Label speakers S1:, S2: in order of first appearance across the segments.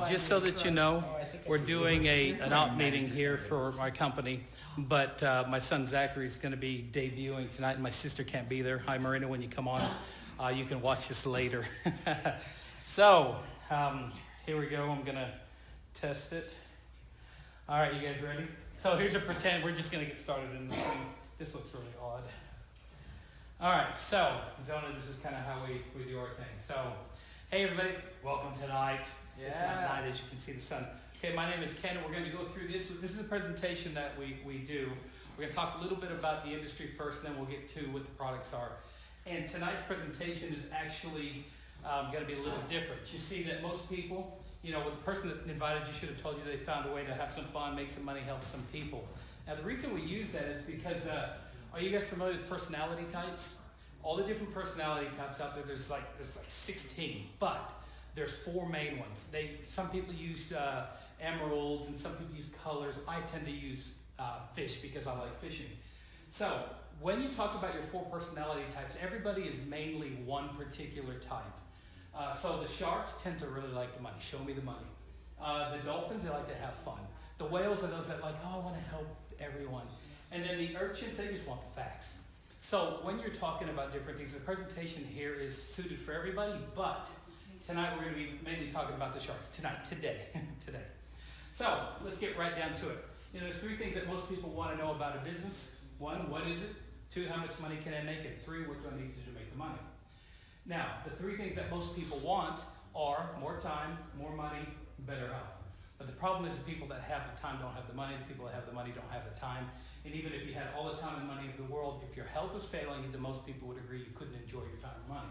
S1: just so that you know, we're doing an op meeting here for my company, but my son Zachary is going to be debuting tonight, and my sister can't be there. Hi, Marina, when you come on, you can watch this later. So, here we go. I'm going to test it. All right, you guys ready? So here's a pretend. We're just going to get started in this thing. This looks really odd. All right, so, Zona, this is kind of how we do our thing. So, hey, everybody. Welcome tonight.
S2: Yeah.
S1: It's not night, as you can see the sun. Okay, my name is Ken, and we're going to go through this. This is a presentation that we do. We're going to talk a little bit about the industry first, and then we'll get to what the products are. And tonight's presentation is actually going to be a little different. You see that most people, you know, the person that invited you should have told you they found a way to have some fun, make some money, help some people. Now, the reason we use that is because, are you guys familiar with personality types? All the different personality types out there, there's like 16, but there's 4 main ones. Some people use emeralds, and some people use colors. I tend to use fish because I like fishing. So when you talk about your 4 personality types, everybody is mainly one particular type. So the sharks tend to really like the money. Show me the money. The dolphins, they like to have fun. The whales are those that like, oh, I want to help everyone. And then the urchins, they just want the facts. So when you're talking about different things, the presentation here is suited for everybody, but tonight we're going to be mainly talking about the sharks. Today. So let's get right down to it. You know, there's 3 things that most people want to know about a business. 1, what is it? 2, how much money can I make? And 3, what do I need to do to make the money? Now, the 3 things that most people want are more time, more money, better health. But the problem is the people that have the time don't have the money. The people that have the money don't have the time. And even if you had all the time and money in the world, if your health was failing you, then most people would agree you couldn't enjoy your time and money.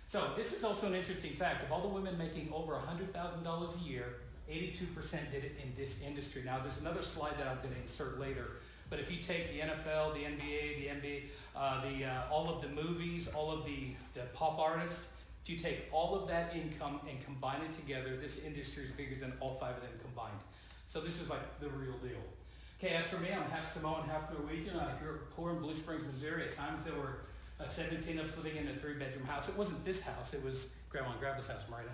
S1: So this is also an interesting fact. Of all the women making over $100,000 a year, 82% did it in this industry. Now, there's another slide that I'm going to insert later. But if you take the NFL, the NBA, all of the movies, all of the pop artists, if you take all of that income and combine it together, this industry is bigger than all 5 of them combined. So this is like the real deal. Okay, as for me, I'm half Samoan, half Norwegian. I grew up poor in Blue Springs, Missouri. At times there were 17 of us living in a 3-bedroom house. It wasn't this house, it was Grandma and Grandpa's house, Marina.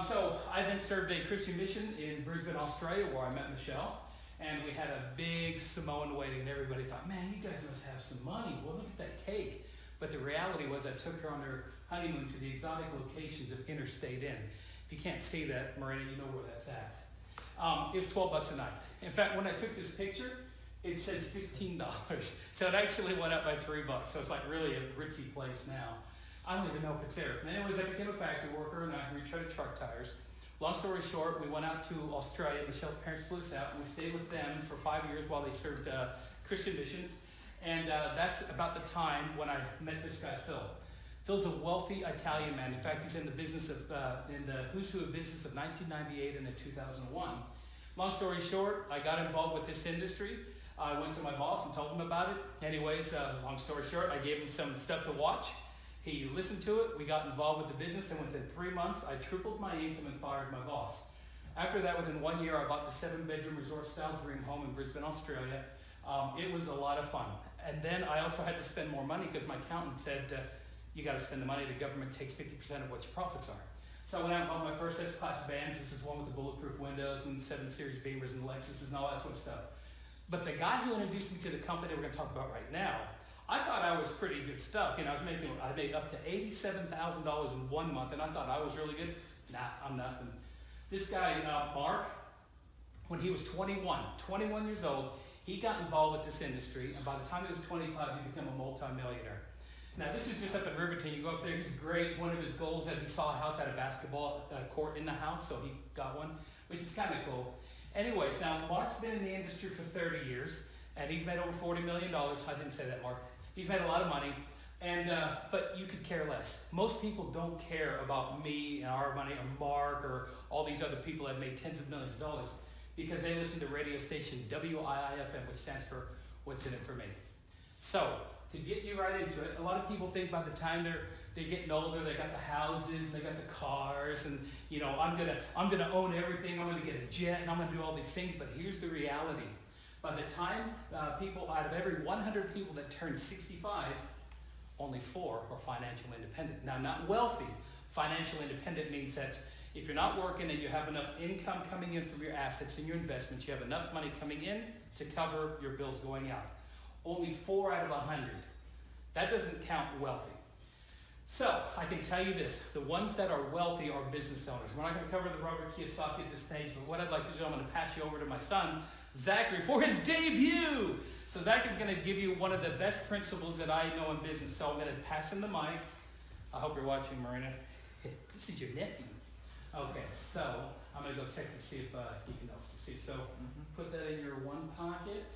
S1: So I then served a Christian mission in Brisbane, Australia, where I met Michelle. And we had a big Samoan wedding, and everybody thought, man, you guys must have some money. Well, look at that cake. But the reality was I took her on her honeymoon to the exotic locations of Interstate Inn. If you can't see that, Marina, you know where that's at. It was $12 a night. In fact, when I took this picture, it says $15. So it actually went up by $3. So it's like really a ritzy place now. I don't even know if it's there. And anyways, I became a factory worker, and I retreaded truck tires. Long story short, we went out to Australia. Michelle's parents flew us out, and we stayed with them for 5 years while they served Christian missions. And that's about the time when I met this guy, Phil. Phil's a wealthy Italian man. In fact, he's in the business of, in the who's who of business of 1998 and 2001. Long story short, I got involved with this industry. I went to my boss and told him about it. Anyways, long story short, I gave him some stuff to watch. He listened to it. We got involved with the business, and within 3 months, I tripled my income and fired my boss. After that, within 1 year, I bought the 7-bedroom resort-style dream home in Brisbane, Australia. It was a lot of fun. And then I also had to spend more money because my accountant said, you got to spend the money. The government takes 50% of what your profits are. So I went out and bought my first S-Class vans. This is one with the bulletproof windows and 7 Series Beamers and Lexuses and all that sort of stuff. But the guy who introduced me to the company we're going to talk about right now, I thought I was pretty good stuff. You know, I made up to $87,000 in 1 month, and I thought I was really good. Nah, I'm nothing. This guy, Mark, when he was 21 years old, he got involved with this industry, and by the time he was 25, he became a multimillionaire. Now, this is just up in Riverton. You go up there, he's great. One of his goals that he saw a house had a basketball court in the house, so he got one, which is kind of cool. Anyways, now, Mark's been in the industry for 30 years, and he's made over $40 million. I didn't say that, Mark. He's made a lot of money, and but you could care less. Most people don't care about me and our money or Mark or all these other people that made tens of millions of dollars because they listen to radio station WIIFM, which stands for What's in It For Me. So, to get you right into it, a lot of people think by the time they're getting older, they got the houses and they got the cars, and you know, I'm gonna own everything. I'm gonna get a jet, and I'm gonna do all these things. But here's the reality: by the time people out of every 100 people that turn 65, only 4 are financial independent. Now, not wealthy. Financial independent means that If you're not working and you have enough income coming in from your assets and your investments, you have enough money coming in to cover your bills going out. Only 4 out of 100. That doesn't count wealthy. So I can tell you this, the ones that are wealthy are business owners. We're not going to cover the Robert Kiyosaki at this stage, but what I'd like to do, I'm going to pass you over to my son, Zachary, for his debut. So Zach is going to give you one of the best principles that I know in business. So I'm going to pass him the mic. I hope you're watching, Marina. This is your nephew. Okay, so I'm going to go check to see if he can also see. So put that in your one pocket,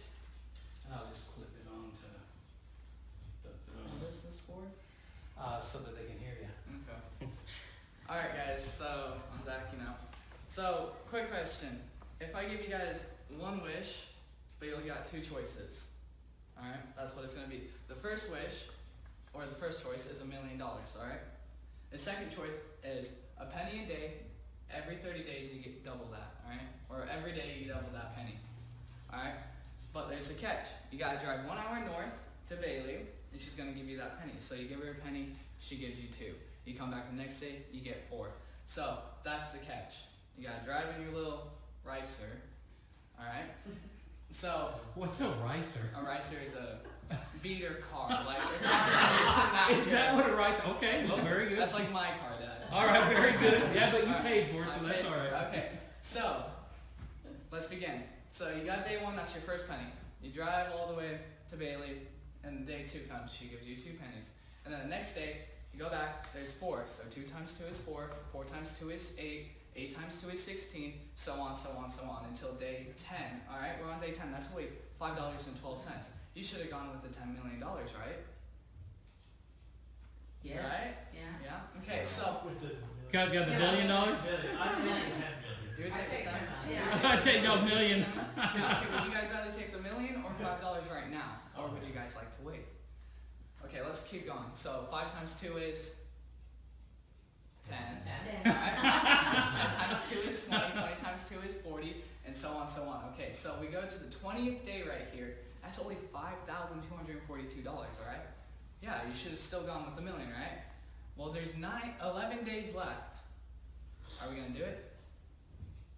S1: and I'll just clip it onto
S2: This is for?
S1: so that they can hear you.
S2: Okay. Alright guys, so I'm Zach, So, quick question. If I give you guys one wish, but you only got 2 choices. Alright, that's what it's going to be. The first wish, or the first choice, is $1 million, alright? The second choice is a penny a day. Every 30 days you get double that, alright? Or every day you double that penny, alright? But there's a catch. You gotta drive 1 hour north to Bailey, and she's gonna give you that penny. So you give her a penny, she gives you 2. You come back the next day, you get 4. So that's the catch. You gotta drive in your little ricer, alright? So
S1: What's a ricer?
S2: a ricer is a beater car, like a car that
S1: Is that what a ricer? Okay, well, very good.
S2: That's like my car, Dad.
S1: All right, very good. Yeah, but you
S2: All right.
S1: paid for it, so
S2: I
S1: that's
S2: paid
S1: all
S2: for it.
S1: right.
S2: Okay, so let's begin. So you got day 1, that's your first penny. You drive all the way to Bailey, and day 2 comes, she gives you 2 pennies. And then the next day, you go back, there's 4. So 2 times 2 is 4, 4 times 2 is 8, 8 times 2 is 16, so on, so on, so on, until day 10. All right, we're on day 10, that's only $5.12. You should have gone with the $10 million, right?
S3: Yeah.
S2: Right?
S3: Yeah.
S2: Yeah? Okay, so
S4: With the
S1: Got the $1 billion?
S4: I think 10 million.
S2: you would
S3: I
S2: take
S3: take
S2: the 10?
S3: some. Yeah.
S1: I'd take no million.
S2: Yeah, okay, would you guys rather take the million or $5 right now? Or would you guys like to wait? Okay, let's keep going. So 5 times 2 is 10.
S3: 10.
S2: Alright? 10 times 2 is 20, 20 times 2 is 40, and so on, so on. Okay, so we go to the 20th day right here. That's only $5,242, alright? Yeah, you should have still gone with the million, right? Well, there's 11 days left. Are we gonna do it?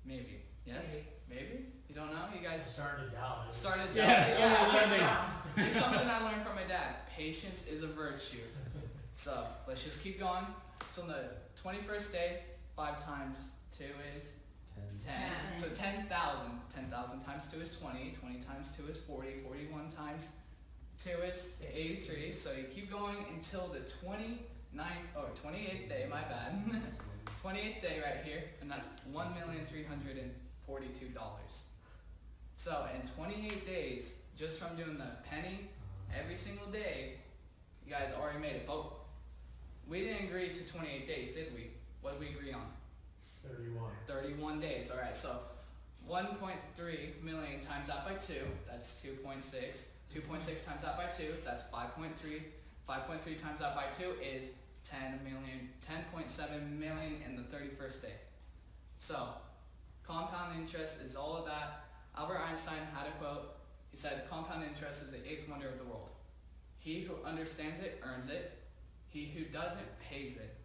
S2: Maybe. Yes? Maybe? You don't know? You guys
S4: Started to doubt it.
S2: started
S1: Yeah,
S2: doubting?
S1: only
S2: Okay,
S1: 11
S2: so
S1: days.
S2: here's something I learned from my dad. Patience is a virtue. So let's just keep going. So on the 21st day, 5 times 2 is 10. So 10,000. 10,000 times 2 is 20. 20 times 2 is 40. 41 times 2 is 83. So you keep going until the 28th day, my bad. 28th day right here, and that's $1,342,000. So in 28 days, just from doing the penny every single day, you guys already made it. But we didn't agree to 28 days, did we? What did we agree on?
S4: 31.
S2: 31 days. All right, so 1.3 million times that by 2, that's 2.6. 2.6 times that by 2, that's 5.3. 5.3 times that by 2 is 10 million, 10.7 million in the 31st day. So, compound interest is all of that. Albert Einstein had a quote. He said, compound interest is the 8th wonder of the world. He who understands it earns it. He who doesn't pays it.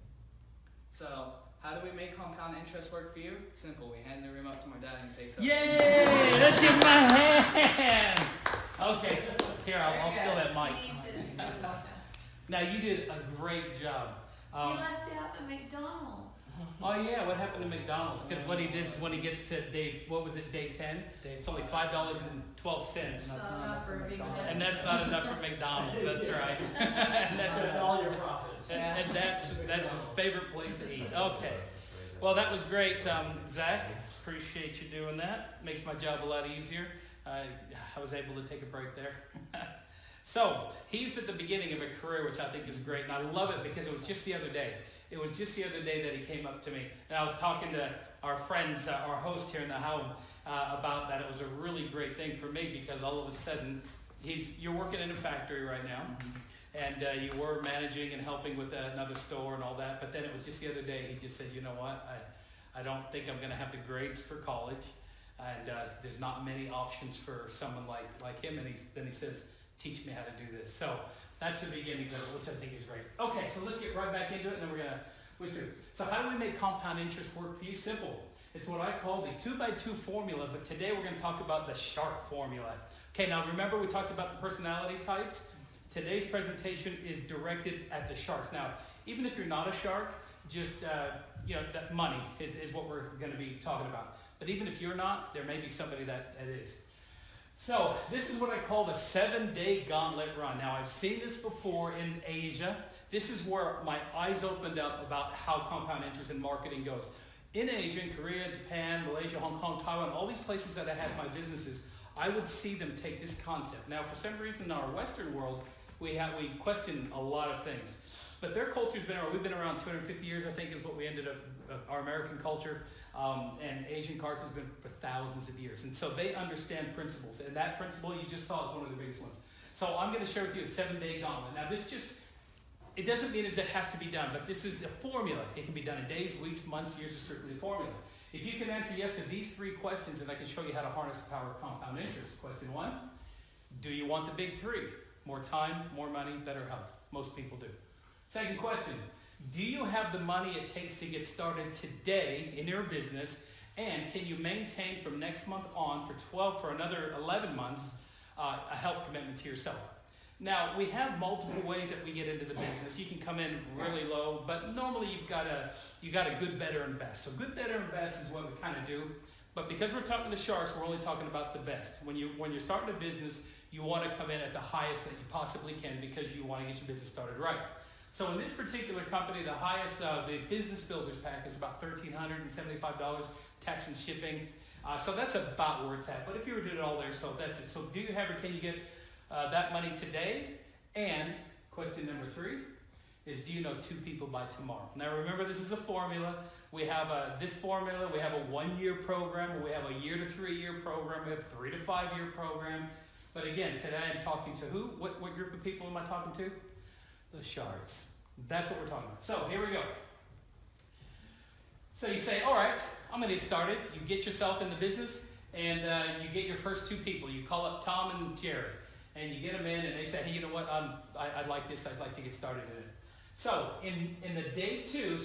S2: So, how do we make compound interest work for you? Simple. We hand the remote to my dad and he takes over.
S1: Yay! Let's give him a hand! Okay, so here, I'll steal that mic. Now, you did a great job.
S3: He left out the McDonald's.
S1: Oh yeah, what happened to McDonald's? Because what he did is when he gets to day 10, it's only $5.12.
S2: That's not enough for
S3: McDonald's.
S1: And that's not enough for McDonald's, that's right. And
S4: Spend all your profits.
S1: and that's his favorite place to eat. Okay. Well, that was great, Zach. Appreciate you doing that. Makes my job a lot easier. I was able to take a break there. So, he's at the beginning of a career, which I think is great, and I love it because it was just the other day. It was just the other day that he came up to me, and I was talking to our friends, our host here in the home, about that. It was a really great thing for me because all of a sudden, you're working in a factory right now, and you were managing and helping with another store and all that, but then it was just the other day, he just said, you know what, I don't think I'm going to have the grades for college, and there's not many options for someone like him, and then he says, teach me how to do this. So that's the beginning of it, which I think is great. Okay, so let's get right back into it, and then So how do we make compound interest work for you? Simple. It's what I call the 2x2 formula, but today we're going to talk about the shark formula. Okay, now remember we talked about the personality types? Today's presentation is directed at the sharks. Now, even if you're not a shark, just, that money is what we're going to be talking about. But even if you're not, there may be somebody that is. So this is what I call the 7-day gauntlet run. Now, I've seen this before in Asia. This is where my eyes opened up about how compound interest in marketing goes. In Asia, in Korea, Japan, Malaysia, Hong Kong, Taiwan, all these places that I had my businesses, I would see them take this concept. Now, for some reason in our Western world, we question a lot of things. But their culture's been around, we've been around 250 years, I think is what we ended up, our American culture, and Asian culture has been for thousands of years. And so they understand principles. And that principle you just saw is one of the biggest ones. So I'm going to share with you a 7-day gauntlet. Now it doesn't mean it has to be done, but this is a formula. It can be done in days, weeks, months, years, it's strictly a formula. If you can answer yes to these 3 questions, and I can show you how to harness the power of compound interest. Question 1, do you want the big 3? More time, more money, better health. Most people do. Second question, do you have the money it takes to get started today in your business, and can you maintain from next month on for another 11 months a health commitment to yourself? Now, we have multiple ways that we get into the business. You can come in really low, but normally you got a good, better, and best. So good, better, and best is what we kind of do. But because we're talking to sharks, we're only talking about the best. When you're starting a business, you want to come in at the highest that you possibly can because you want to get your business started right. So in this particular company, the highest, the business builders pack is about $1,375, tax and shipping. So that's about where it's at. But if you were doing it all there, so that's it. So do you have or can you get that money today? And question number 3 is, do you know 2 people by tomorrow? Now remember, this is a formula. We have this formula. We have a 1-year program. We have a 1 to 3 year program. We have a 3 to 5 year program. But again, today I'm talking to who? What group of people am I talking to? The sharks. That's what we're talking about. So here we go. So you say, all right, I'm going to get started. You get yourself in the business, and you get your first 2 people. You call up Tom and Jerry, and you get them in, and they say, hey, you know what? I'd like this. I'd like to get started in it. So in the day 2,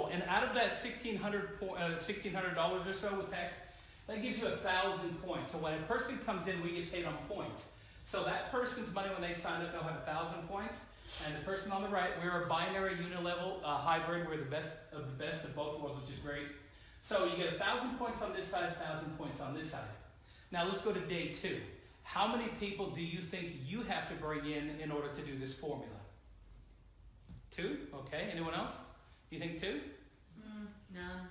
S1: and out of that $1,600 or so with tax, that gives you 1,000 points. So when a person comes in, we get paid on points. So that person's money, when they sign up, they'll have 1,000 points. And the person on the right, we're a binary unilevel hybrid. We're the best of both worlds, which is great. So you get 1,000 points on this side, 1,000 points on this side. Now let's go to day 2. How many people do you think you have to bring in order to do this formula? 2? Okay. Anyone else? You think 2?
S3: None.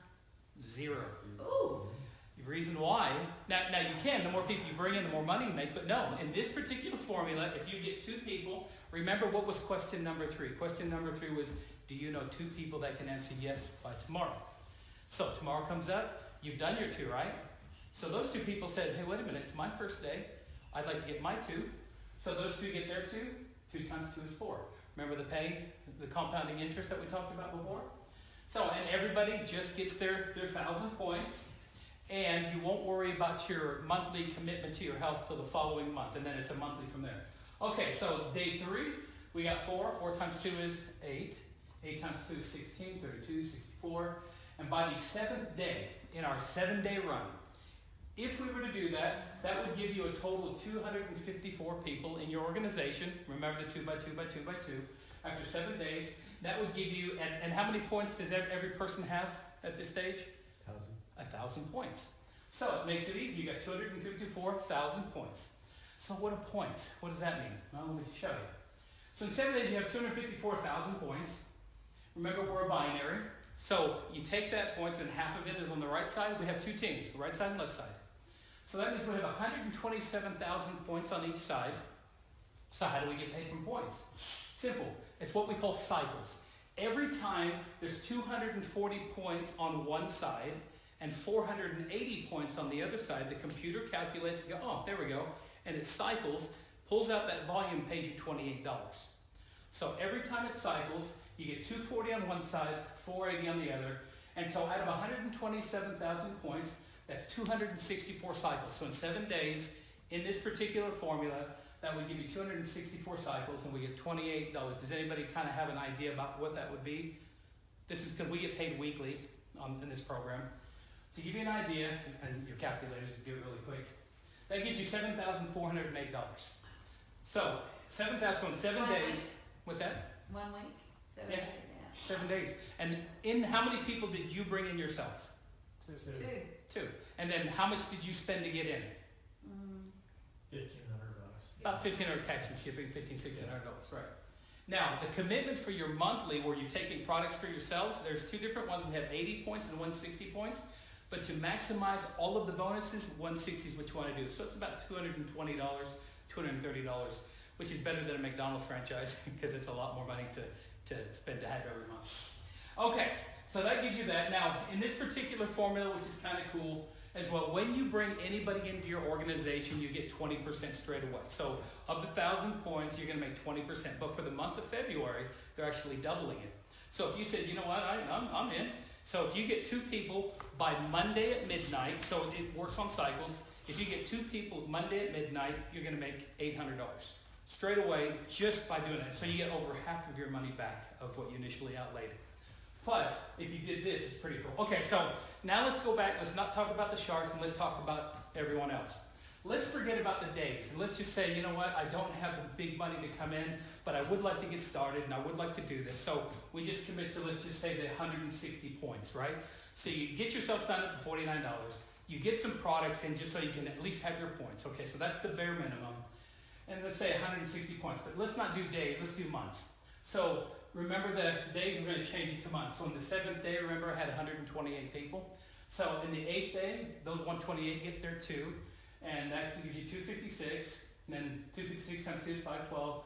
S1: 0.
S3: Ooh.
S1: The reason why, now you can, the more people you bring in, the more money you make, but no, in this particular formula, if you get 2 people, remember what was question number 3? Question number 3 was, do you know 2 people that can answer yes by tomorrow? So tomorrow comes up, you've done your 2, right? So those 2 people said, hey, wait a minute, it's my first day. I'd like to get my 2. So those 2 get their 2. 2 times 2 is 4. Remember the compounding interest that we talked about before? So, and everybody just gets their 1,000 points. And you won't worry about your monthly commitment to your health for the following month, and then it's a monthly from there. Okay, so day 3, we got 4. 4 times 2 is 8. 8 times 2 is 16, 32, 64. And by the 7th day, in our 7-day run, if we were to do that, that would give you a total of 254 people in your organization. Remember the 2 by 2 by 2 by 2. After 7 days, that would give you, and how many points does every person have at this stage? 1,000 points. So it makes it easy. You got 254,000 points. So what are points? What does that mean? Well, let me show you. So in 7 days, you have 254,000 points. Remember, we're a binary. So you take that points, and half of it is on the right side. We have 2 teams, the right side and left side. So that means we have 127,000 points on each side. So how do we get paid from points? Simple. It's what we call cycles. Every time there's 240 points on one side and 480 points on the other side, the computer calculates, oh, there we go, and it cycles, pulls out that volume, pays you $28. So every time it cycles, you get 240 on one side, 480 on the other, and so out of 127,000 points, that's 264 cycles. So in 7 days, in this particular formula, that would give you 264 cycles, and we get $28. Does anybody kind of have an idea about what that would be? This is because we get paid weekly in this program. To give you an idea, and your calculators do it really quick, that gives you $7,408. So 7,000 in 7
S3: 1
S1: days.
S3: week.
S1: What's that?
S3: 1 week?
S1: Yeah. 7 days. And how many people did you bring in yourself?
S3: Two.
S1: 2. And then how much did you spend to get in?
S4: $1,500.
S1: About $1,500 tax and shipping, $1,600, right? Now, the commitment for your monthly, where you're taking products for yourselves, there's 2 different ones. We have 80 points and 160 points. But to maximize all of the bonuses, 160 is what you want to do. So it's about $220, $230, which is better than a McDonald's franchise because it's a lot more money to spend to have every month. Okay, so that gives you that. Now, in this particular formula, which is kind of cool as well, when you bring anybody into your organization, you get 20% straight away. So of the 1,000 points, you're going to make 20%. But for the month of February, they're actually doubling it. So if you said, you know what, I'm in. So if you get 2 people by Monday at midnight, so it works on cycles. If you get 2 people Monday at midnight, you're going to make $800 straight away just by doing that. So you get over half of your money back of what you initially outlaid. Plus, if you did this, it's pretty cool. Okay, so now let's go back. Let's not talk about the sharks and let's talk about everyone else. Let's forget about the days and let's just say, you know what, I don't have the big money to come in, but I would like to get started and I would like to do this. So we just commit to, let's just say, the 160 points, right? So you get yourself signed up for $49. You get some products in just so you can at least have your points. Okay, so that's the bare minimum. And let's say 160 points, but let's not do days, let's do months. So remember the days, we're going to change it to months. So on the 7th day, remember, I had 128 people. So in the 8th day, those 128 get there too. And that gives you 256. And then 256 times 2 is 512,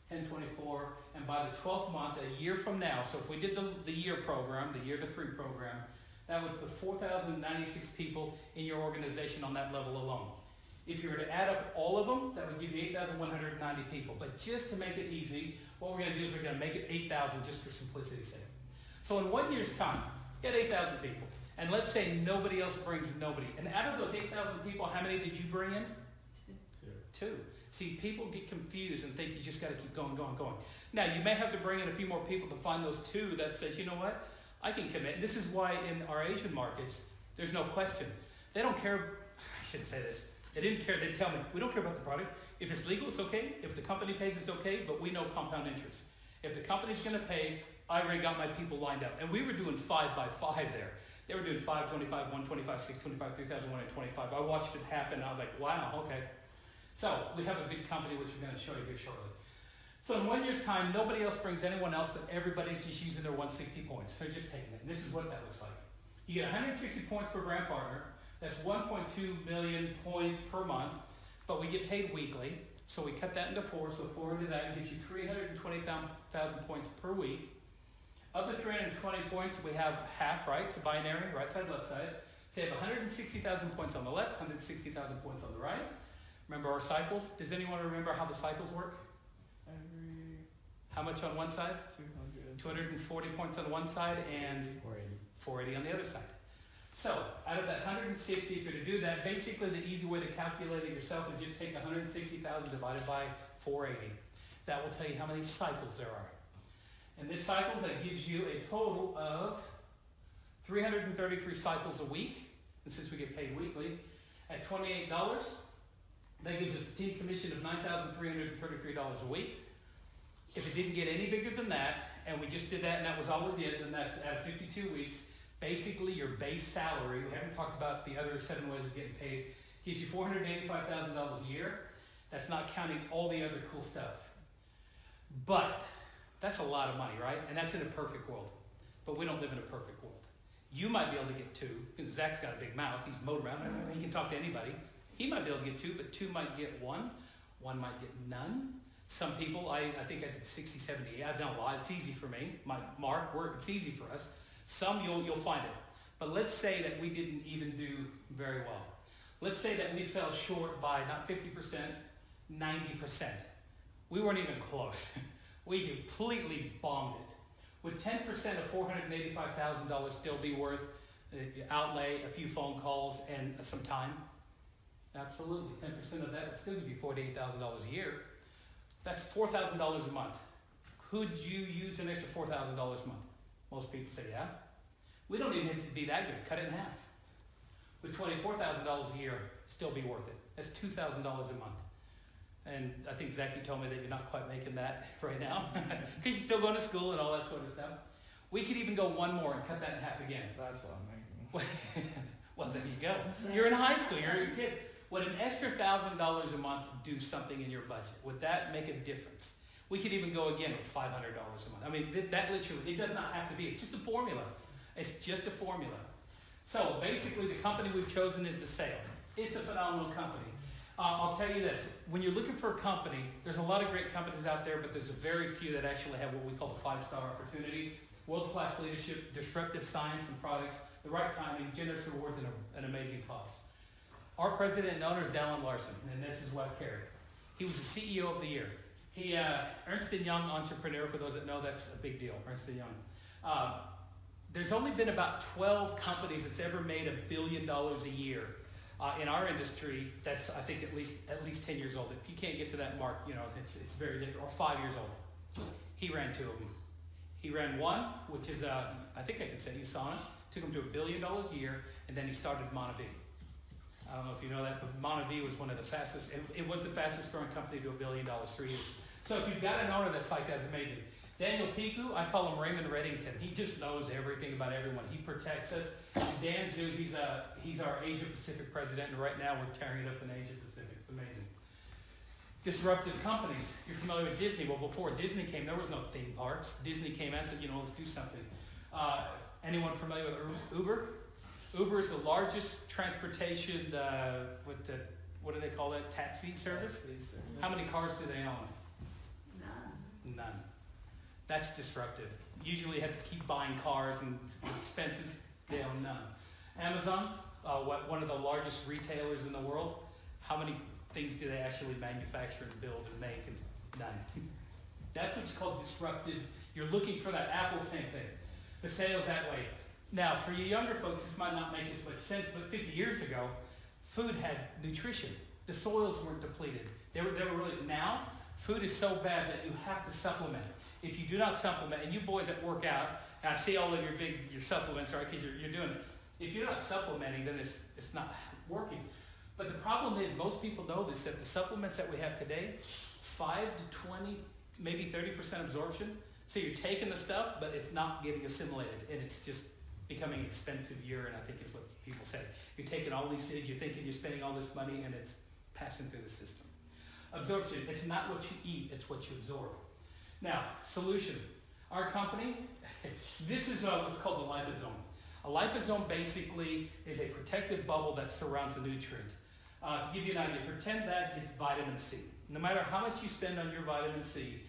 S1: 1024. And by the 12th month, a year from now, so if we did the year program, the year to 3 program, that would put 4,096 people in your organization on that level alone. If you were to add up all of them, that would give you 8,190 people. But just to make it easy, what we're going to do is we're going to make it 8,000 just for simplicity's sake. So in 1 year's time, you got 8,000 people. And let's say nobody else brings nobody. And out of those 8,000 people, how many did you bring in? 2. See, people get confused and think you just got to keep going, going, going. Now, you may have to bring in a few more people to find those 2 that says, you know what, I can commit. And this is why in our Asian markets, there's no question. They don't care. I shouldn't say this. They didn't care. They tell me, we don't care about the product. If it's legal, it's okay. If the company pays, it's okay. But we know compound interest. If the company's going to pay, I already got my people lined up. And we were doing 5 by 5 there. They were doing 5, 25, 125, 625, 3,000, 125. I watched it happen. And I was like, wow, okay. So we have a big company, which we're going to show you here shortly. So in 1 year's time, nobody else brings anyone else, but everybody's just using their 160 points. They're just taking it. And this is what that looks like. You get 160 points per brand partner. That's 1.2 million points per month, but we get paid weekly. So we cut that into 4. So 4 into that gives you 320,000 points per week. Of the 320 points, we have half, right, to binary, right side, left side. So you have 160,000 points on the left, 160,000 points on the right. Remember our cycles? Does anyone remember how the cycles work? How much on one side? 240 points on one side and 480 on the other side. So out of that 160, if you're to do that, basically the easy way to calculate it yourself is just take 160,000 divided by 480. That will tell you how many cycles there are. And this cycles, that gives you a total of 333 cycles a week. And since we get paid weekly, at $28, that gives us a team commission of $9,333 a week. If it didn't get any bigger than that, and we just did that and that was all we did, then that's at 52 weeks. Basically, your base salary, we haven't talked about the other 7 ways of getting paid, gives you $485,000 a year. That's not counting all the other cool stuff. But that's a lot of money, right? And that's in a perfect world. But we don't live in a perfect world. You might be able to get 2, because Zach's got a big mouth. He's mowed around. He can talk to anybody. He might be able to get 2, but 2 might get 1. 1 might get none. Some people, I think I did 60, 70. I've done a lot. It's easy for me. Mark, it's easy for us. Some you'll find it. But let's say that we didn't even do very well. Let's say that we fell short by not 50%, 90%. We weren't even close. We completely bombed it. Would 10% of $485,000 still be worth the outlay, a few phone calls, and some time? Absolutely. 10% of that would still give you $48,000 a year. That's $4,000 a month. Could you use an extra $4,000 a month? Most people say, yeah. We don't even have to be that good. Cut it in half. With $24,000 a year, still be worth it. That's $2,000 a month. And I think Zach, you told me that you're not quite making that right now because you're still going to school and all that sort of stuff. We could even go one more and cut that in half again.
S2: That's what I'm making.
S1: Well, there you go. You're in high school. You're a kid. Would an extra $1,000 a month do something in your budget? Would that make a difference? We could even go again with $500 a month. I mean, that literally, it does not have to be. It's just a formula. It's just a formula. So basically, the company we've chosen is Vasayo. It's a phenomenal company. I'll tell you this. When you're looking for a company, there's a lot of great companies out there, but there's a very few that actually have what we call the 5-star opportunity. World-class leadership, disruptive science and products, the right timing, generous rewards, and an amazing cause. Our president and owner is Dallin Larson, and this is his wife, Carrie. He was the CEO of the year. He, Ernst & Young entrepreneur, for those that know, that's a big deal, Ernst & Young. There's only been about 12 companies that's ever made $1 billion a year. In our industry, that's, I think, at least 10 years old. If you can't get to that mark, you know, it's very different, or 5 years old. He ran 2 of them. He ran one, which is, I think I can say, USANA, took him to $1 billion a year, and then he started Monavie. I don't know if you know that, but Monavie was one of the fastest, it was the fastest growing company to $1 billion 3 years. So if you've got an owner that's like that, it's amazing. Daniel Piku, I call him Raymond Reddington. He just knows everything about everyone. He protects us. And Dan Zhu, he's our Asia Pacific president, and right now we're tearing it up in Asia Pacific. It's amazing. Disruptive companies. You're familiar with Disney. Well, before Disney came, there was no theme parks. Disney came out and said, you know, let's do something. Anyone familiar with Uber? Uber is the largest transportation, what do they call that, taxi service? How many cars do they own? None. That's disruptive. Usually you have to keep buying cars and expenses, they own none. Amazon, one of the largest retailers in the world, how many things do they actually manufacture and build and make? And none. That's what's called disruptive. You're looking for that. Apple, same thing. The sales that way. Now, for you younger folks, this might not make as much sense, but 50 years ago, food had nutrition. The soils weren't depleted. They were really, now, food is so bad that you have to supplement. If you do not supplement, and you boys that work out, and I see all of your supplements, right, because you're doing it. If you're not supplementing, then it's not working. But the problem is, most people know this, that the supplements that we have today, 5 to 20, maybe 30% absorption. So you're taking the stuff, but it's not getting assimilated, and it's just becoming expensive urine, I think is what people say. You're taking all these things, you're thinking you're spending all this money, and it's passing through the system. Absorption, it's not what you eat, it's what you absorb. Now, solution. Our company, this is what's called the liposome. A liposome basically is a protective bubble that surrounds a nutrient. To give you an idea, pretend that is vitamin C. No matter how much you spend on your vitamin C,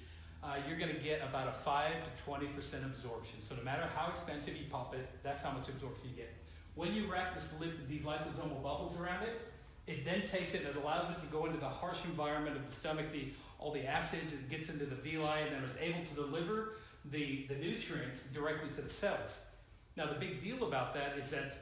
S1: you're going to get about a 5 to 20% absorption. So no matter how expensive you pop it, that's how much absorption you get. When you wrap these liposomal bubbles around it, it then takes it and it allows it to go into the harsh environment of the stomach, all the acids, it gets into the villi, and then it's able to deliver the nutrients directly to the cells. Now the big deal about that is that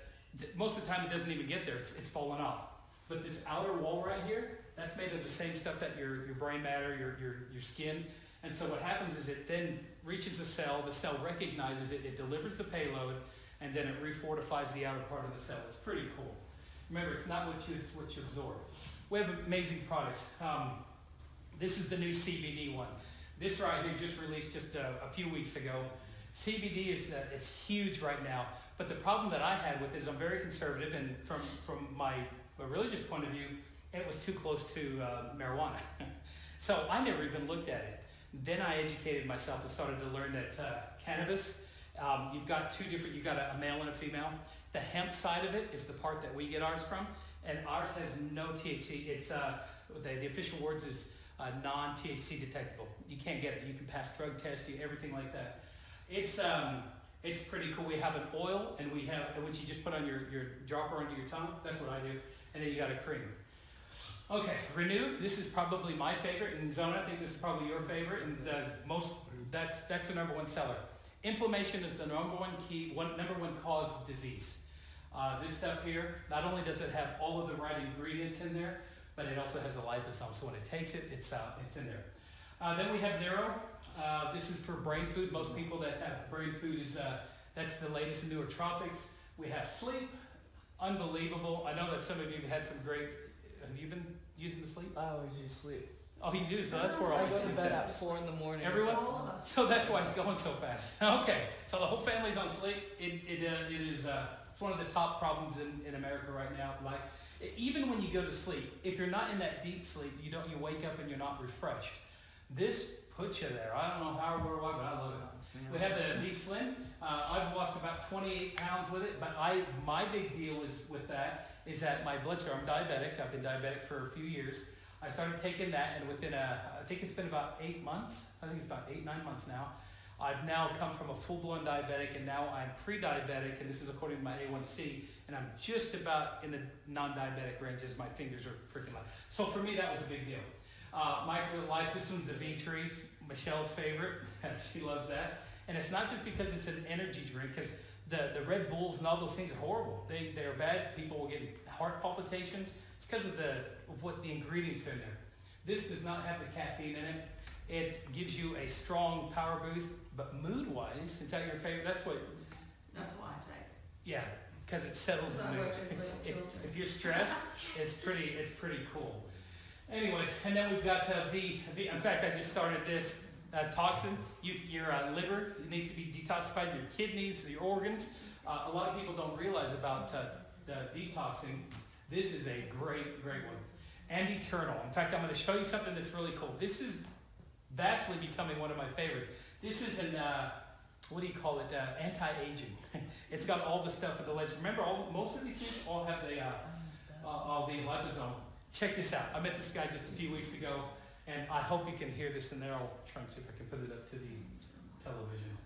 S1: most of the time it doesn't even get there, it's fallen off. But this outer wall right here, that's made of the same stuff that your brain matter, your skin. And so what happens is it then reaches the cell recognizes it, it delivers the payload, and then it refortifies the outer part of the cell. It's pretty cool. Remember, it's not it's what you absorb. We have amazing products. This is the new CBD one. This right here just released just a few weeks ago. CBD is it's huge right now, but the problem that I had with it is I'm very conservative, and from my religious point of view, it was too close to marijuana. So I never even looked at it. Then I educated myself and started to learn that cannabis, you've got two different, you've got a male and a female. The hemp side of it is the part that we get ours from, and ours has no THC. It's the official words is non-THC detectable. You can't get it. You can pass drug tests, everything like that. It's pretty cool. We have an oil, and we have which you just put on your dropper under your tongue. That's what I do, and then you got a cream. Okay, Renew. This is probably my favorite, and Zona, I think this is probably your favorite, and that's the number one seller. Inflammation is the number one cause of disease. This stuff here, not only does it have all of the right ingredients in there, but it also has a liposome. So when it takes it, it's in there. Then we have Neuro. This is for brain food. Most people that have brain food is, that's the latest and newer tropics. We have Sleep. Unbelievable. I know that some of you have had some great, have you been using the Sleep?
S2: I always use sleep.
S1: Oh, you do, so that's where all
S2: I
S1: my
S2: go to
S1: sleep
S2: bed at
S1: tests.
S2: 4 in the morning.
S1: Everyone?
S3: All of us.
S1: So that's why it's going so fast. Okay, so the whole family's on Sleep. It is, it's one of the top problems in America right now. Like, even when you go to sleep, if you're not in that deep sleep, you wake up and you're not refreshed. This puts you there. I don't know how or why, but I love it. We have the V Slim. I've lost about 28 pounds with it, but my big deal is with that is that my blood sugar, I'm diabetic. I've been diabetic for a few years. I started taking that, and within I think it's been about 8 months. I think it's about 8-9 months now. I've now come from a full-blown diabetic, and now I'm pre-diabetic, and this is according to my A1C, and I'm just about in the non-diabetic range as my fingers are freaking light. So for me, that was a big deal. Micro Life, this one's a V3, Michelle's favorite. She loves that. And it's not just because it's an energy drink, because the Red Bulls and all those things are horrible. They're bad. People will get heart palpitations. It's because of what the ingredients in there. This does not have the caffeine in it. It gives you a strong power boost, but mood-wise, is that your favorite? That's what.
S3: That's why I take
S1: Yeah, because it settles
S3: it.
S1: the mood. If you're stressed, it's pretty cool. Anyways, and then we've got in fact, I just started this toxin. Your liver needs to be detoxified, your kidneys, your organs. A lot of people don't realize about the detoxing. This is a great one. And Eternal. In fact, I'm going to show you something that's really cool. This is vastly becoming one of my favorite. This is an, what do you call it, anti-aging. It's got all the stuff with the legend. Remember, most of these things all have the liposome. Check this out. I met this guy just a few weeks ago, and I hope you can hear this in there. I'll try and see if I can put it up to the television.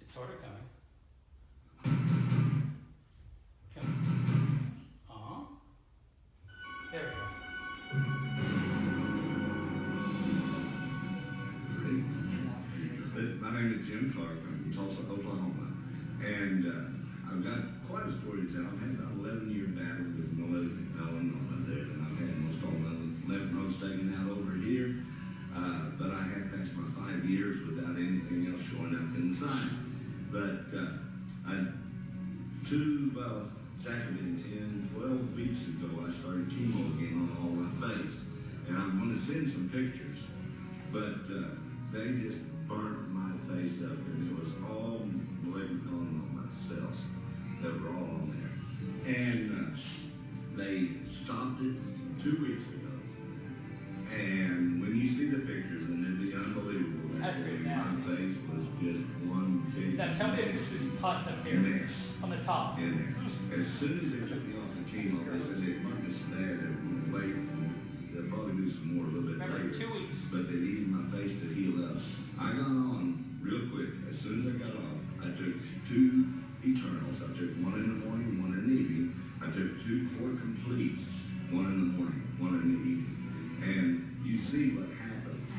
S1: It's sort of coming. There we go.
S5: My name is Jim Clark. I'm from Tulsa, Oklahoma. And I've got quite a story to tell. I've had about 11-year battle with malignant melanoma there, and I've had most all my lymph nodes taken out over here. But I had passed my 5 years without anything else showing up inside. But it's actually been 10, 12 weeks ago, I started chemo again on all my face. And I'm going to send some pictures. But they just burnt my face up, and it was all malignant melanoma cells that were all on there. And they stopped it 2 weeks ago. And when you see the pictures, and it'd be unbelievable.
S1: That's pretty
S5: my
S1: nasty.
S5: face was just one big
S1: Now tell me if this is pus up here
S5: mess
S1: on the top.
S5: in there. As soon as they took me off the chemo, they said they weren't just bad, they were wait. They'll probably do some more a little bit
S1: Remember,
S5: later.
S1: 2 weeks.
S5: But they needed my face to heal up. I got on real quick. As soon as I got off, I took 2 Eternals. I took 1 in the morning, 1 in the evening. I took 4 completes, 1 in the morning, 1 in the evening. And you see what happens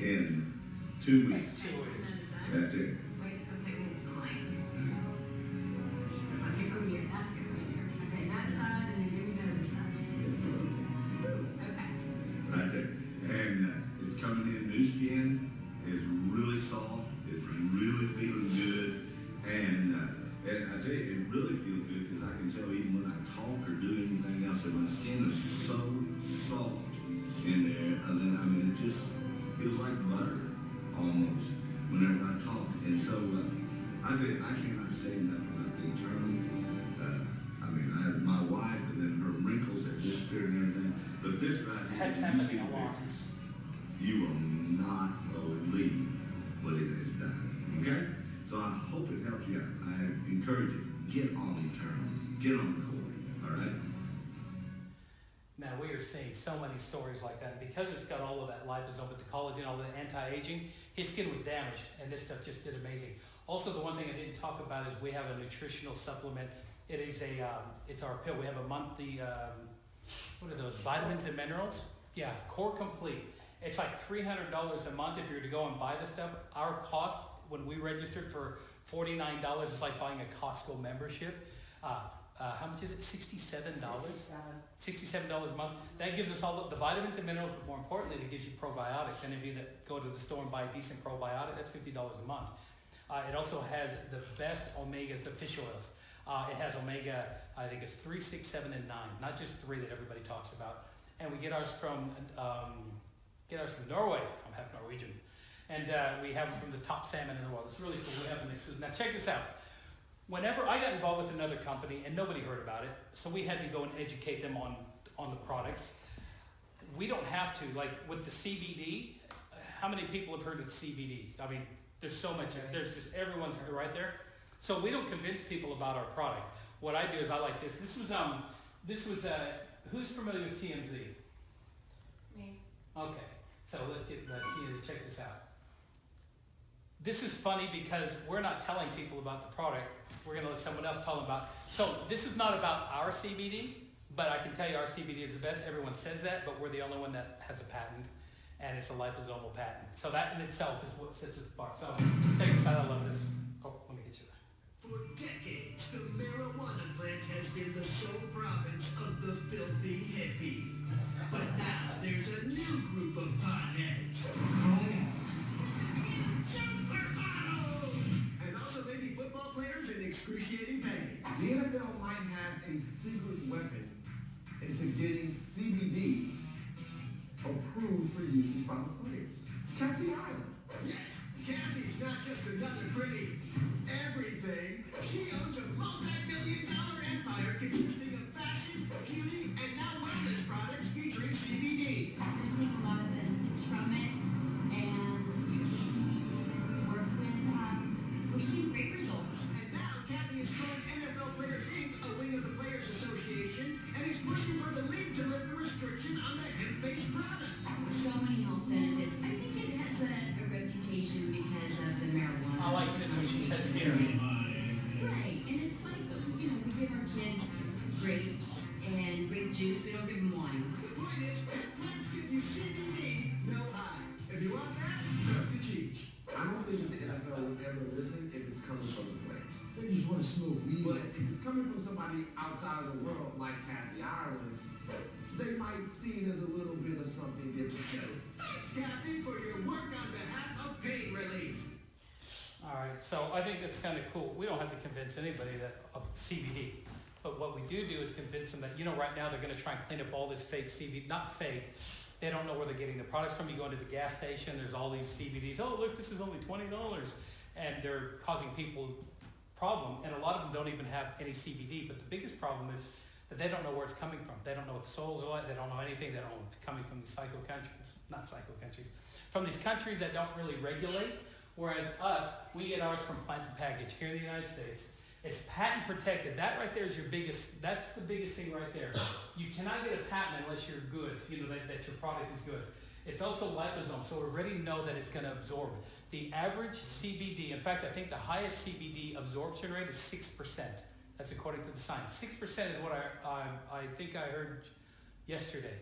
S5: in 2 weeks.
S1: That's 2 weeks.
S5: That's it.
S6: Wait, okay, wait, so like, okay, from here, that's good right here. Okay, that side, and then give me the other side. Okay.
S5: Right there. And it's coming in new skin. It's really soft. It's really feeling good. And I tell you, it really feels good because I can tell even when I talk or do anything else that my skin is so soft in there. And then, I mean, it just feels like butter almost whenever I talk. And so I cannot say enough about the Eternal. I mean, I have my wife, and then her wrinkles have disappeared and everything. But this right here,
S1: That's
S5: when you see
S1: happening
S5: the
S1: a lot.
S5: pictures, you will not believe what it has done. Okay? So I hope it helps you out. I encourage you, get on Eternal. Get on the court. All right?
S1: Now we are seeing so many stories like that. And because it's got all of that liposome with the collagen, all the anti-aging, his skin was damaged, and this stuff just did amazing. Also, the one thing I didn't talk about is we have a nutritional supplement. It is it's our pill. We have a monthly, what are those, vitamins and minerals? Yeah, Core Complete. It's like $300 a month if you were to go and buy the stuff. Our cost, when we registered for $49, is like buying a Costco membership. How much is it? $67?
S3: $67.
S1: $67 a month. That gives us all the vitamins and minerals, but more importantly, it gives you probiotics. Any of you that go to the store and buy a decent probiotic, that's $50 a month. It also has the best omegas, the fish oils. It has omega, I think it's 3, 6, 7, and 9, not just 3 that everybody talks about. And we get ours from Norway. I'm half Norwegian. And we have them from the top salmon in the world. It's really cool. We have them mixed. Now check this out. Whenever I got involved with another company and nobody heard about it, so we had to go and educate them on the products. We don't have to, like with the CBD, how many people have heard of CBD? I mean, there's so much, there's just everyone's right there. So we don't convince people about our product. What I do is I like this. This was who's familiar with TMZ?
S3: Me.
S1: Okay, so let's get TMZ, check this out. This is funny because we're not telling people about the product. We're going to let someone else tell them about it. So this is not about our CBD, but I can tell you our CBD is the best. Everyone says that, but we're the only one that has a patent, and it's a liposomal patent. So that in itself is what sets it apart. So check this out. I love this. Oh, let me get you that.
S7: For decades, the marijuana plant has been the sole province of the filthy hippie. But now there's a new group of potheads. Supermodels! And also maybe football players in excruciating pain.
S8: The NFL might have a secret weapon into getting CBD approved for usage by the players. Kathy Island.
S7: Yes, Kathy's not just another pretty everything. She owns a multi-billion-dollar empire consisting of fashion, beauty, and now wellness products featuring CBD.
S9: We're seeing a lot of benefits from it, and the CBD that we work with, we're seeing great results.
S7: And now Kathy has joined NFL Players Inc., a wing of the Players Association, and is pushing for the league to lift the restriction on the hemp-based product.
S9: So many health benefits. I think it has a reputation because of the marijuana.
S1: I like this when she says here.
S9: Right, and it's like, we give our kids grapes and grape juice, we don't give them wine.
S7: The point is, hemp plants give you CBD, no high. If you want that, talk to Cheech.
S8: I don't think that the NFL would ever listen if it's coming from the players.
S7: They just want to smoke weed.
S8: But if it's coming from somebody outside of the world, like Kathy Ireland, they might see it as a little bit of something different.
S7: Thanks, Kathy, for your work on behalf of pain relief.
S1: All right, so I think that's kind of cool. We don't have to convince anybody of CBD, but what we do is convince them that, right now they're going to try and clean up all this fake CBD, not fake. They don't know where they're getting the products from. You go into the gas station, there's all these CBDs. Oh, look, this is only $20, and they're causing people problem. And a lot of them don't even have any CBD. But the biggest problem is that they don't know where it's coming from. They don't know what the soils are like. They don't know anything. They don't know if it's coming from these from these countries that don't really regulate. Whereas us, we get ours from plant to package here in the United States. It's patent protected. That right there is that's the biggest thing right there. You cannot get a patent unless you're good, that your product is good. It's also liposome, so we already know that it's going to absorb. The average CBD, in fact, I think the highest CBD absorption rate is 6%. That's according to the science. 6% is what I think I heard yesterday.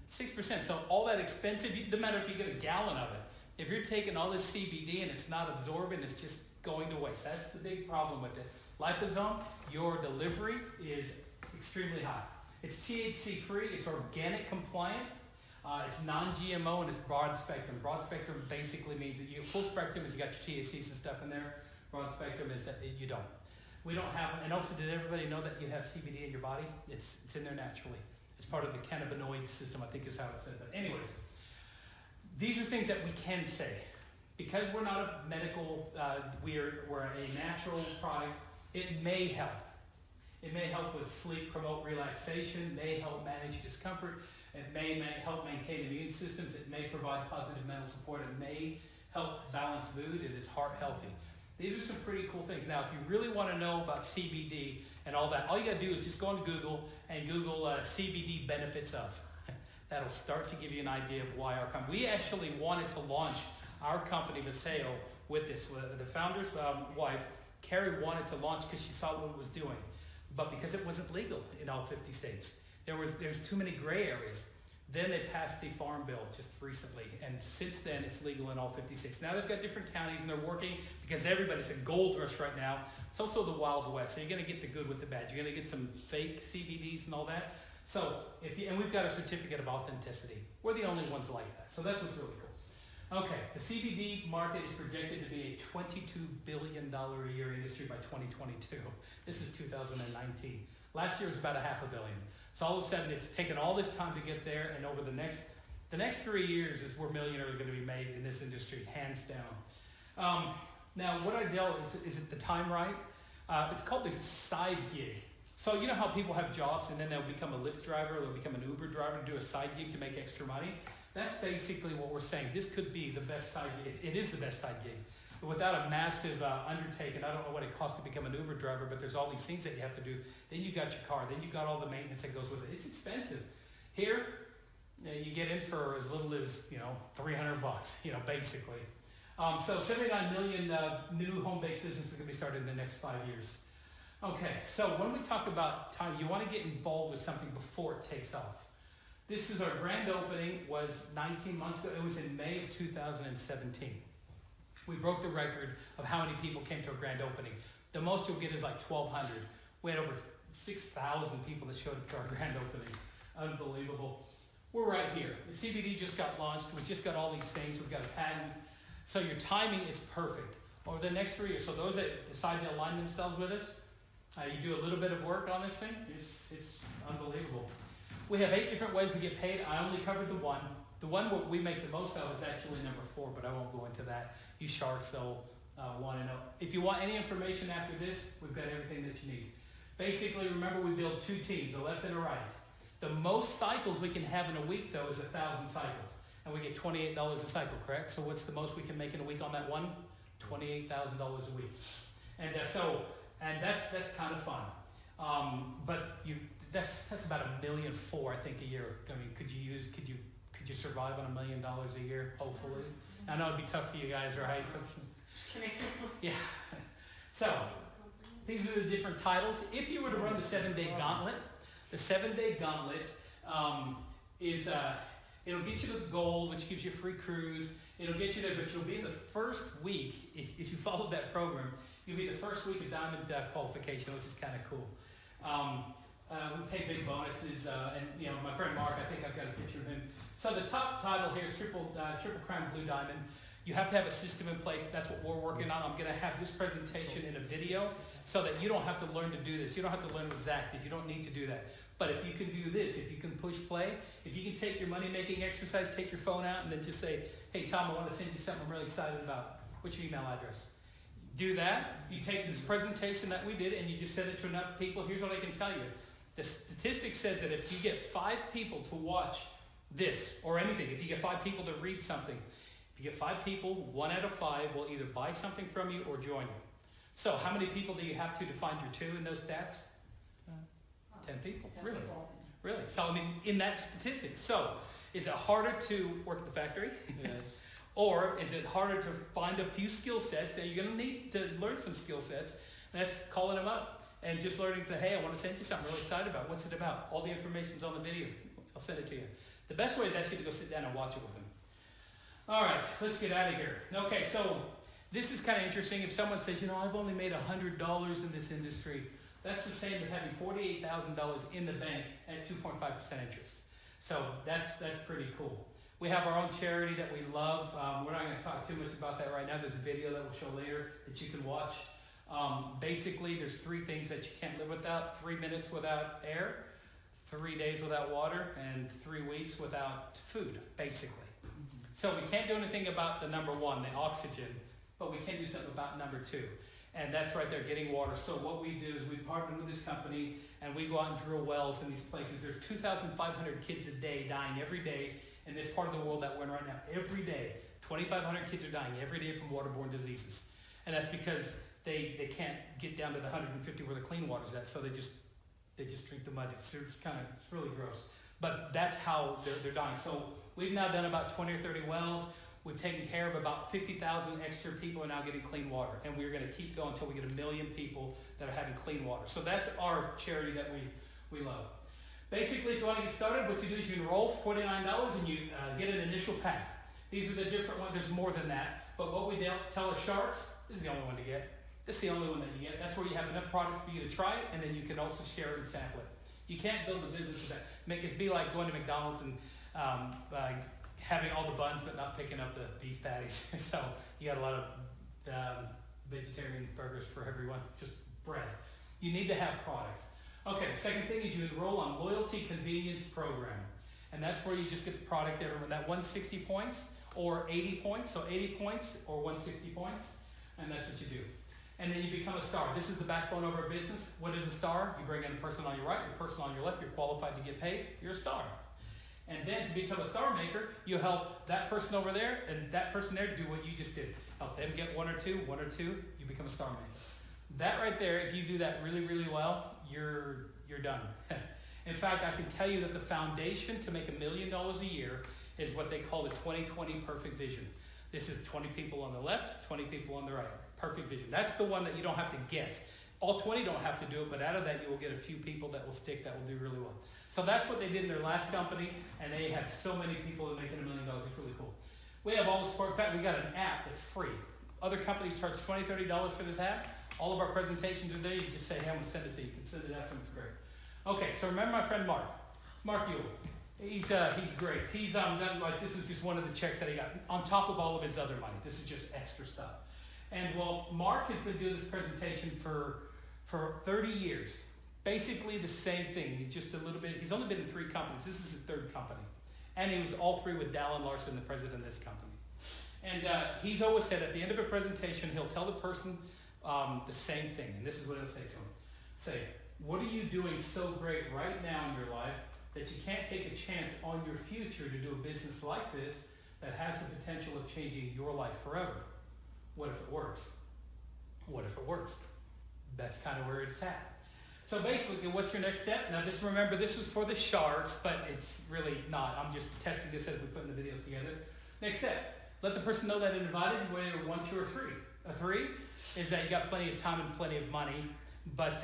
S1: 6%. So all that expensive, no matter if you get a gallon of it, if you're taking all this CBD and it's not absorbing, it's just going to waste. That's the big problem with it. Liposome, your delivery is extremely high. It's THC free, it's organic compliant, it's non-GMO, and it's broad spectrum. Broad spectrum basically means that full spectrum is you got your THC and stuff in there. Broad spectrum is that you don't. We don't have them. And also, did everybody know that you have CBD in your body? It's in there naturally. It's part of the cannabinoid system, I think is how it said. But anyways, these are things that we can say. Because we're not a medical, we're a natural product, it may help. It may help with sleep, promote relaxation, may help manage discomfort, it may help maintain immune systems, it may provide positive mental support, it may help balance mood, and it's heart healthy. These are some pretty cool things. Now, if you really want to know about CBD and all that, all you got to do is just go on Google and Google CBD benefits of. That'll start to give you an idea of why our company. We actually wanted to launch our company, Vasayo, with this. The founder's wife, Carrie, wanted to launch because she saw what it was doing. But because it wasn't legal in all 50 states, there's too many gray areas. Then they passed the Farm Bill just recently, and since then it's legal in all 56. Now they've got different counties and they're working because everybody's a gold rush right now. It's also the Wild West, so you're gonna get the good with the bad. You're gonna get some fake CBDs and all that. So, and we've got a certificate of authenticity. We're the only ones like that, so that's what's really cool. Okay, the CBD market is projected to be a $22 billion a year industry by 2022. This is 2019. Last year was about $500 million. So all of a sudden it's taken all this time to get there, and over the next 3 years is where millionaires are going to be made in this industry, hands down. Now what I dealt is it the time right? It's called a side gig. So you know how people have jobs and then they'll become a Lyft driver, or they'll become an Uber driver to do a side gig to make extra money? That's basically what we're saying. This could be the best side gig. It is the best side gig. But without a massive undertaking, I don't know what it costs to become an Uber driver, but there's all these things that you have to do. Then you got your car. Then you got all the maintenance that goes with it. It's expensive. Here, you get in for as little as, $300, basically. So 79 million new home-based businesses are going to be started in the next 5 years. Okay, so when we talk about time, you want to get involved with something before it takes off. This is our grand opening, was 19 months ago. It was in May of 2017. We broke the record of how many people came to a grand opening. The most you'll get is like 1,200. We had over 6,000 people that showed up to our grand opening. Unbelievable. We're right here. The CBD just got launched. We just got all these things. We've got a patent. So your timing is perfect. Over the next 3 years, so those that decide to align themselves with us, you do a little bit of work on this thing, it's unbelievable. We have 8 different ways we get paid. I only covered the one. The one what we make the most of is actually number 4, but I won't go into that. You sharks will want to know. If you want any information after this, we've got everything that you need. Basically, remember we build 2 teams, a left and a right. The most cycles we can have in a week, though, is 1,000 cycles. And we get $28 a cycle, correct? So what's the most we can make in a week on that one? $28,000 a week. And that's kind of fun. But that's about $1.4 million, I think, a year. I mean, could you survive on $1 million a year? Hopefully. I know it'd be tough for you guys, right? Yeah. So these are the different titles. If you were to run the 7-day gauntlet, the 7-day gauntlet is it'll get you to the goal, which gives you a free cruise. It'll get you there, but you'll be in the first week if you follow that program. You'll be the first week of diamond qualification, which is kind of cool. We pay big bonuses, and my friend Mark, I think I've got a picture of him. So the top title here is Triple Crown Blue Diamond. You have to have a system in place. That's what we're working on. I'm going to have this presentation in a video so that you don't have to learn to do this. You don't have to learn what Zach did. You don't need to do that. But if you can do this, if you can push play, if you can take your money-making exercise, take your phone out, and then just say, hey, Tom, I want to send you something I'm really excited about. What's your email address? Do that. You take this presentation that we did, and you just send it to enough people. Here's what I can tell you. The statistic says that if you get 5 people to watch this or anything, if you get 5 people to read something, if you get 5 people, 1 out of 5 will either buy something from you or join you. So how many people do you have to find your 2 in those stats? 10 people.
S3: 10
S1: really?
S3: people.
S1: Really? So I mean, in that statistic. So is it harder to work at the factory?
S2: Yes.
S1: Or is it harder to find a few skill sets that you're going to need to learn some skill sets? And that's calling them up and just learning to, hey, I want to send you something I'm really excited about. What's it about? All the information's on the video. I'll send it to you. The best way is actually to go sit down and watch it with them. All right, let's get out of here. Okay, so this is kind of interesting. If someone says, I've only made $100 in this industry, that's the same as having $48,000 in the bank at 2.5% interest. So that's pretty cool. We have our own charity that we love. We're not going to talk too much about that right now. There's a video that we'll show later that you can watch. Basically, there's 3 things that you can't live without: 3 minutes without air, 3 days without water, and 3 weeks without food, basically. So we can't do anything about the number 1, the oxygen, but we can do something about number 2. And that's right there, getting water. So what we do is we partner with this company, and we go out and drill wells in these places. There's 2,500 kids a day dying every day in this part of the world that we're in right now. Every day, 2,500 kids are dying every day from waterborne diseases. And that's because they can't get down to the 150 where the clean water's at, so they just drink the mud. It's really gross. But that's how they're dying. So we've now done about 20 or 30 wells. We've taken care of about 50,000 extra people are now getting clean water. And we're going to keep going until we get 1 million people that are having clean water. So that's our charity that we love. Basically, if you want to get started, what you do is you enroll $49 and you get an initial pack. These are the different ones. There's more than that. But what we tell our sharks, this is the only one to get. This is the only one that you get. That's where you have enough products for you to try it, and then you can also share it and sample it. You can't build a business with that. Make it be like going to McDonald's and having all the buns but not picking up the beef patties. So you got a lot of vegetarian burgers for everyone, just bread. You need to have products. Okay, the second thing is you enroll on Loyalty Convenience Program. And that's where you just get the product everywhere. That 160 points or 80 points. So 80 points or 160 points. And that's what you do. And then you become a star. This is the backbone of our business. What is a star? You bring in a person on your right, a person on your left. You're qualified to get paid. You're a star. And then to become a star maker, you help that person over there and that person there do what you just did. Help them get one or two, you become a star maker. That right there, if you do that really, really well, you're done. In fact, I can tell you that the foundation to make $1 million a year is what they call the 20/20 perfect vision. This is 20 people on the left, 20 people on the right. Perfect vision. That's the one that you don't have to guess. All 20 don't have to do it, but out of that you will get a few people that will stick, that will do really well. So that's what they did in their last company, and they had so many people making $1 million. It's really cool. We have all the support. In fact, we got an app that's free. Other companies charge $20, $30 for this app. All of our presentations are there. You just say, hey, I'm going to send it to you. You can send it out to them. It's great. Okay, so remember my friend Mark. Mark Ewell. He's great. He's done, like, this is just one of the checks that he got on top of all of his other money. This is just extra stuff. And well, Mark has been doing this presentation for 30 years. Basically the same thing, just a little bit. He's only been in 3 companies. This is his 3rd company. And he was all 3 with Dallin Larson, the president of this company. And he's always said at the end of a presentation, he'll tell the person the same thing. And this is what he'll say to him. Say, what are you doing so great right now in your life that you can't take a chance on your future to do a business like this that has the potential of changing your life forever? What if it works? What if it works? That's kind of where it's at. So basically, what's your next step? Now, remember, this is for the sharks, but it's really not. I'm just testing this as we're putting the videos together. Next step, let the person know that I invited, whether 1, 2, or 3. A 3 is that you got plenty of time and plenty of money, but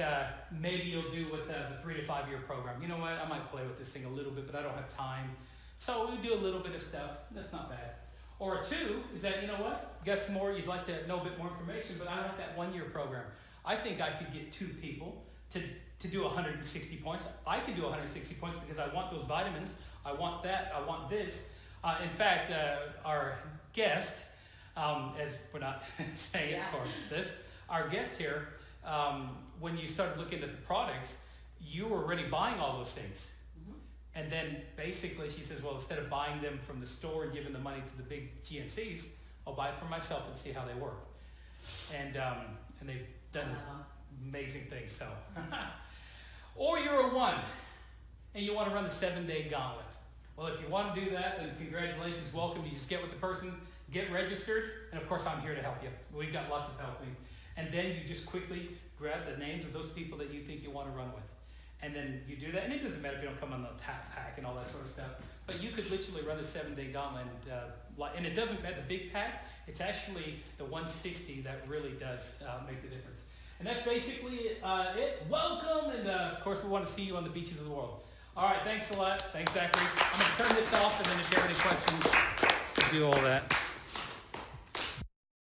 S1: maybe you'll do with the 3 to 5 year program. You know what? I might play with this thing a little bit, but I don't have time. So we do a little bit of stuff. That's not bad. Or a 2 is that, you know what? You got some more, you'd like to know a bit more information, but I like that 1 year program. I think I could get 2 people to do 160 points. I can do 160 points because I want those vitamins. I want that. I want this. In fact, our guest, as we're not saying it for this, our guest here, when you started looking at the products, you were already buying all those things. And then basically she says, well, instead of buying them from the store and giving the money to the big GNCs, I'll buy it for myself and see how they work. And they've done amazing things. So, or you're a 1 and you want to run the 7-day gauntlet. Well, if you want to do that, then congratulations, welcome. You just get with the person, get registered, and of course I'm here to help you. We've got lots of helping. And then you just quickly grab the names of those people that you think you want to run with. And then you do that, and it doesn't matter if you don't come on the tap pack and all that sort of stuff, but you could literally run the 7-day gauntlet, and it doesn't matter the big pack, it's actually the 160 that really does make the difference. And that's basically it. Welcome, and of course we want to see you on the beaches of the world. All right, thanks a lot. Thanks, Zachary. I'm going to turn this off, and then if you have any questions, do all that.